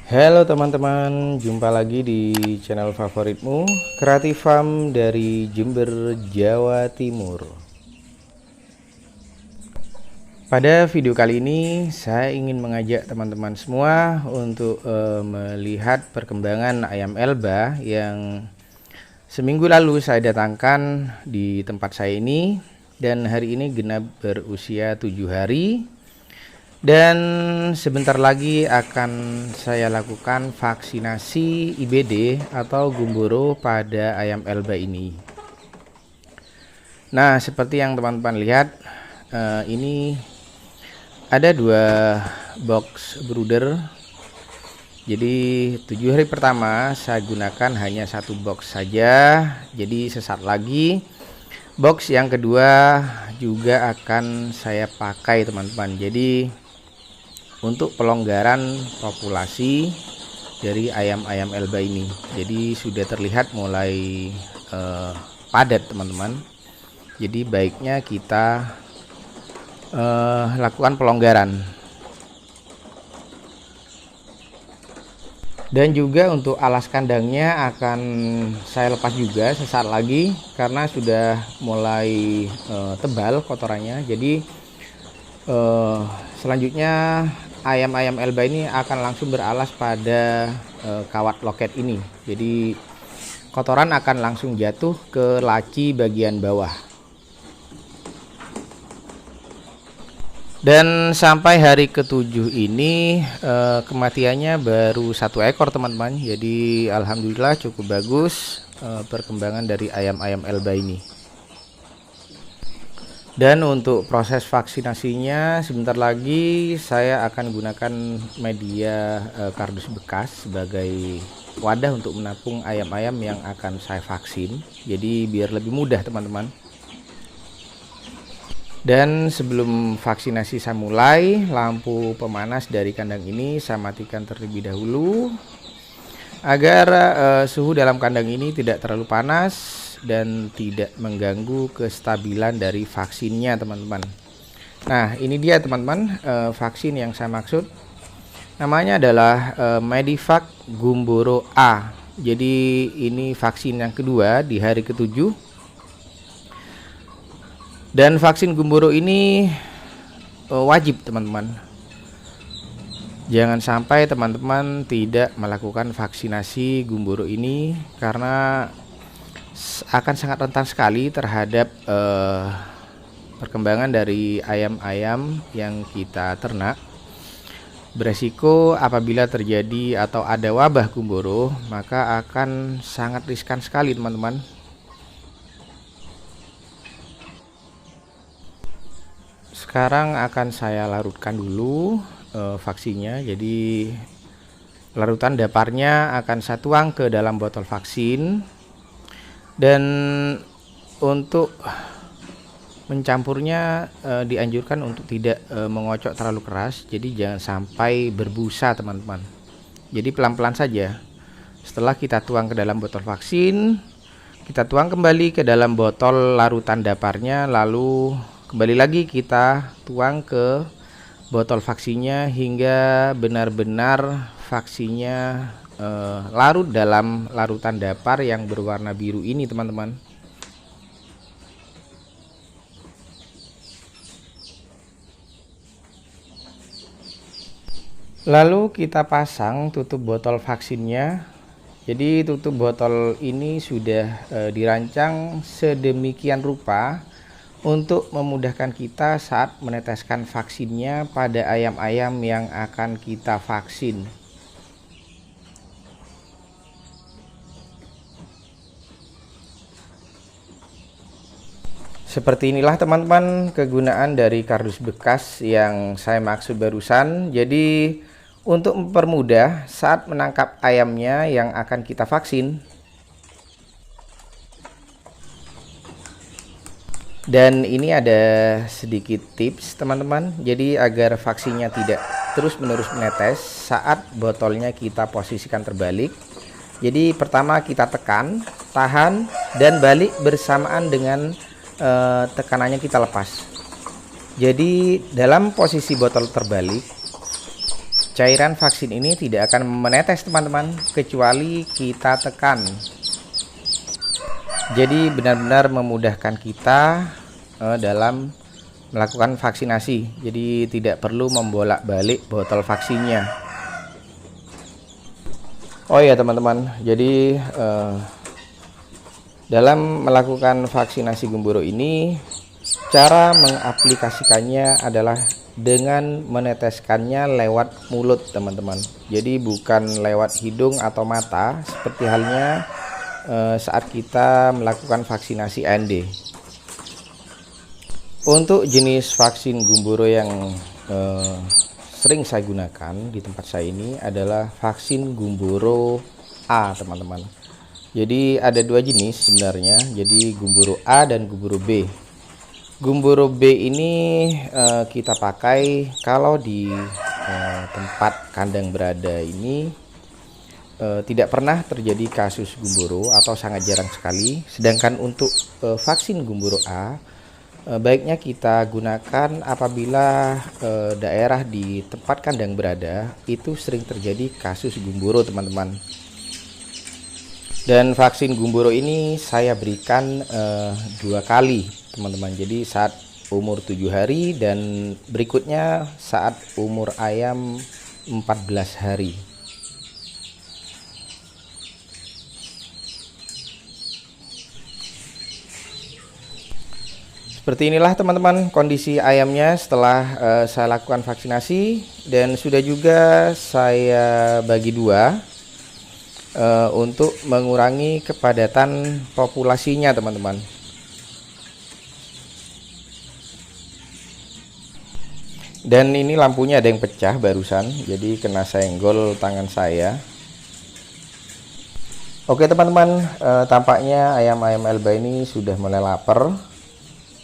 Halo teman-teman, jumpa lagi di channel favoritmu, Kreatif Farm dari Jember, Jawa Timur. Pada video kali ini, saya ingin mengajak teman-teman semua untuk melihat perkembangan ayam Elba yang seminggu lalu saya datangkan di tempat saya ini, dan hari ini genap berusia 7 hari. Dan sebentar lagi akan saya lakukan vaksinasi IBD atau gumboro pada ayam Elba ini. Nah, seperti yang teman-teman lihat, ini ada 2 box brooder. Jadi 7 hari pertama saya gunakan hanya 1 box saja. Jadi sesaat lagi box yang kedua juga akan saya pakai teman-teman. Jadi untuk pelonggaran populasi dari ayam-ayam Elba ini, jadi sudah terlihat mulai padat teman-teman. Jadi baiknya kita lakukan pelonggaran. Dan juga untuk alas kandangnya akan saya lepas juga sesaat lagi karena sudah mulai tebal kotorannya. Jadi selanjutnya ayam-ayam Elba ini akan langsung beralas pada kawat loket ini. Jadi kotoran akan langsung jatuh ke laci bagian bawah. Dan sampai hari ke-7 ini kematiannya baru 1 ekor teman-teman. Jadi alhamdulillah cukup bagus perkembangan dari ayam-ayam Elba ini. Dan untuk proses vaksinasinya sebentar lagi saya akan gunakan media kardus bekas sebagai wadah untuk menampung ayam-ayam yang akan saya vaksin. Jadi biar lebih mudah teman-teman. Dan sebelum vaksinasi saya mulai, lampu pemanas dari kandang ini saya matikan terlebih dahulu agar suhu dalam kandang ini tidak terlalu panas dan tidak mengganggu kestabilan dari vaksinnya teman-teman. Nah, ini dia teman-teman vaksin yang saya maksud. Namanya adalah Medivac Gumboro A. Jadi ini vaksin yang kedua di hari ke-7. Dan vaksin Gumboro ini wajib teman-teman. Jangan sampai teman-teman tidak melakukan vaksinasi Gumboro ini karena akan sangat rentan sekali terhadap perkembangan dari ayam-ayam yang kita ternak. Beresiko apabila terjadi atau ada wabah Gumboro, maka akan sangat riskan sekali teman-teman. Sekarang akan saya larutkan dulu vaksinnya. Jadi larutan daparnya akan saya tuang ke dalam botol vaksin. Dan untuk mencampurnya dianjurkan untuk tidak mengocok terlalu keras. Jadi jangan sampai berbusa teman-teman. Jadi pelan-pelan saja. Setelah kita tuang ke dalam botol vaksin, kita tuang kembali ke dalam botol larutan daparnya. Lalu kembali lagi kita tuang ke botol vaksinnya hingga benar-benar vaksinnya larut dalam larutan dapar yang berwarna biru ini teman-teman. Lalu kita pasang tutup botol vaksinnya. Jadi tutup botol ini sudah dirancang sedemikian rupa untuk memudahkan kita saat meneteskan vaksinnya pada ayam-ayam yang akan kita vaksin. Seperti inilah teman-teman kegunaan dari kardus bekas yang saya maksud barusan. Jadi untuk mempermudah saat menangkap ayamnya yang akan kita vaksin. Dan ini ada sedikit tips teman-teman. Jadi agar vaksinnya tidak terus-menerus menetes saat botolnya kita posisikan terbalik. Jadi pertama kita tekan, tahan, dan balik bersamaan dengan tekanannya kita lepas. Jadi dalam posisi botol terbalik, cairan vaksin ini tidak akan menetes teman-teman, kecuali kita tekan. Jadi benar-benar memudahkan kita dalam melakukan vaksinasi. Jadi tidak perlu membolak-balik botol vaksinnya. Oh ya teman-teman, jadi dalam melakukan vaksinasi Gumboro ini, cara mengaplikasikannya adalah dengan meneteskannya lewat mulut teman-teman. Jadi bukan lewat hidung atau mata seperti halnya saat kita melakukan vaksinasi AND. Untuk jenis vaksin Gumboro yang sering saya gunakan di tempat saya ini adalah vaksin Gumboro A teman-teman. Jadi ada dua jenis sebenarnya, jadi Gumboro A dan Gumboro B. Gumboro B ini kita pakai kalau di tempat kandang berada ini tidak pernah terjadi kasus Gumboro atau sangat jarang sekali. Sedangkan untuk vaksin Gumboro A baiknya kita gunakan apabila daerah di tempat kandang berada itu sering terjadi kasus Gumboro teman-teman. Dan vaksin Gumboro ini saya berikan 2 kali teman-teman. Jadi saat umur 7 hari dan berikutnya saat umur ayam 14 hari. Seperti inilah teman-teman kondisi ayamnya setelah saya lakukan vaksinasi, dan sudah juga saya bagi dua untuk mengurangi kepadatan populasinya teman-teman. Dan ini lampunya ada yang pecah barusan, jadi kena senggol tangan saya. Oke teman-teman, tampaknya ayam-ayam Elba ini sudah mulai lapar.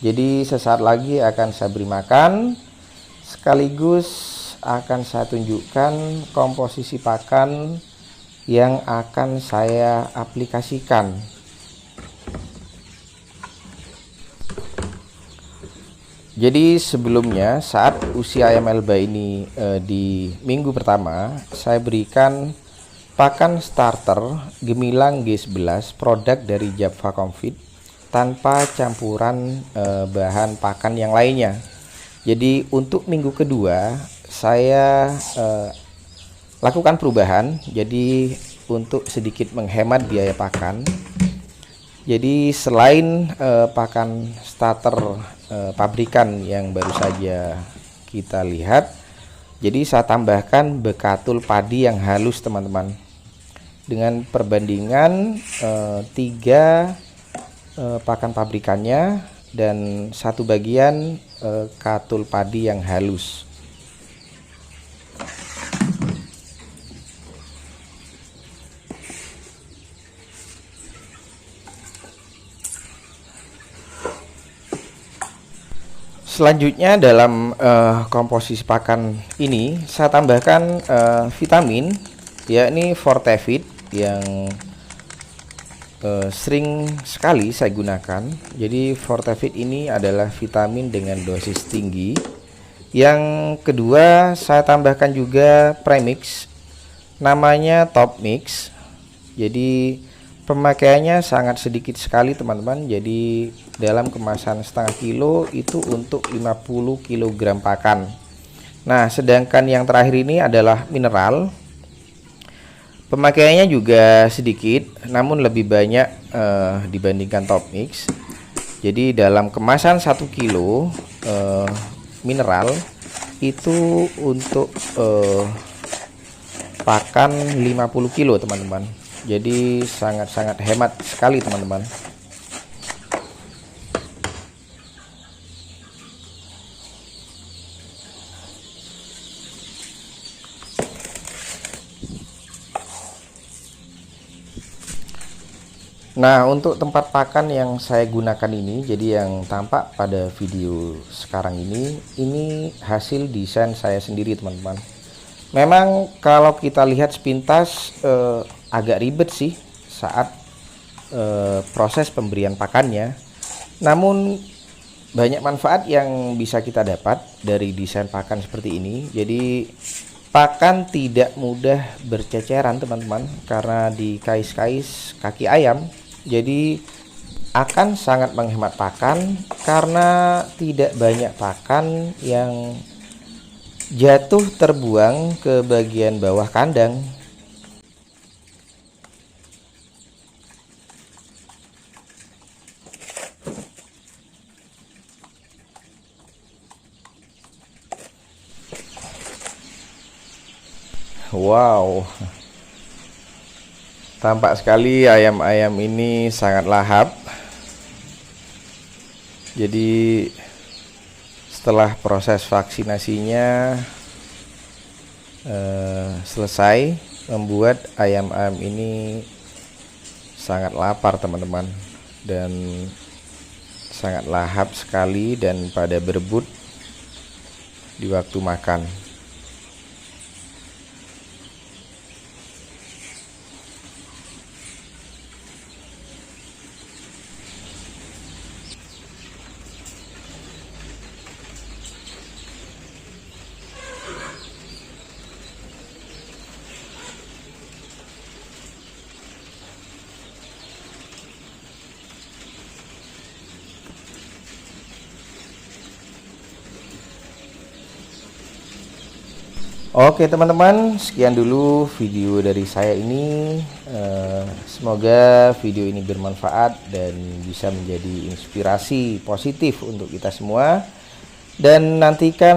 Jadi sesaat lagi akan saya beri makan, sekaligus akan saya tunjukkan komposisi pakan yang akan saya aplikasikan. Jadi sebelumnya saat usia ayam Elba ini di minggu pertama, saya berikan pakan starter Gemilang G11 produk dari Java Comfit tanpa campuran bahan pakan yang lainnya. Jadi untuk minggu kedua saya lakukan perubahan, jadi untuk sedikit menghemat biaya pakan. Jadi selain pakan starter pabrikan yang baru saja kita lihat, jadi saya tambahkan bekatul padi yang halus teman-teman, dengan perbandingan 3 pakan pabrikannya dan 1 bagian katul padi yang halus. Selanjutnya dalam komposisi pakan ini saya tambahkan vitamin, yakni Fortevit yang sering sekali saya gunakan. Jadi Fortevit ini adalah vitamin dengan dosis tinggi. Yang kedua saya tambahkan juga premix, namanya Top Mix. Jadi pemakaiannya sangat sedikit sekali teman-teman. Jadi dalam kemasan setengah kilo itu untuk 50 kg pakan. Nah sedangkan yang terakhir ini adalah mineral. Pemakaiannya juga sedikit, namun lebih banyak dibandingkan Top Mix. Jadi dalam kemasan 1 kilo mineral itu untuk pakan 50 kilo teman-teman. Jadi sangat-sangat hemat sekali teman-teman. Nah untuk tempat pakan yang saya gunakan ini, jadi yang tampak pada video sekarang ini hasil desain saya sendiri teman-teman. Memang kalau kita lihat sepintas agak ribet sih saat proses pemberian pakannya, namun banyak manfaat yang bisa kita dapat dari desain pakan seperti ini. Jadi pakan tidak mudah berceceran teman-teman, karena dikais-kais kaki ayam, jadi akan sangat menghemat pakan karena tidak banyak pakan yang jatuh terbuang ke bagian bawah kandang. Wow, tampak sekali ayam-ayam ini sangat lahap. Jadi setelah proses vaksinasinya selesai, membuat ayam-ayam ini sangat lapar teman-teman, dan sangat lahap sekali dan pada berebut di waktu makan. Oke teman-teman, sekian dulu video dari saya ini. Semoga video ini bermanfaat dan bisa menjadi inspirasi positif untuk kita semua. Dan nantikan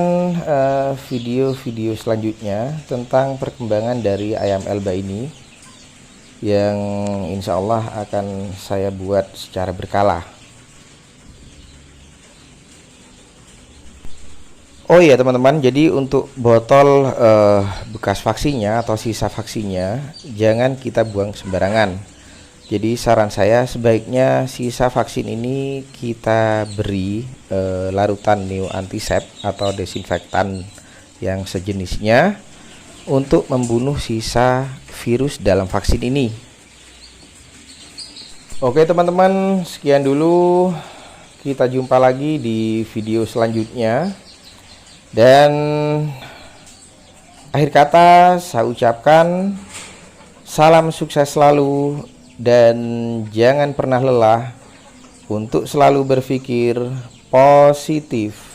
video-video selanjutnya tentang perkembangan dari ayam Elba ini, yang insya Allah akan saya buat secara berkala. Oh iya teman-teman, jadi untuk botol bekas vaksinnya atau sisa vaksinnya jangan kita buang sembarangan. Jadi saran saya, sebaiknya sisa vaksin ini kita beri larutan neoantisep atau desinfektan yang sejenisnya untuk membunuh sisa virus dalam vaksin ini. Oke teman-teman, sekian dulu, kita jumpa lagi di video selanjutnya. Dan akhir kata saya ucapkan salam sukses selalu, dan jangan pernah lelah untuk selalu berpikir positif.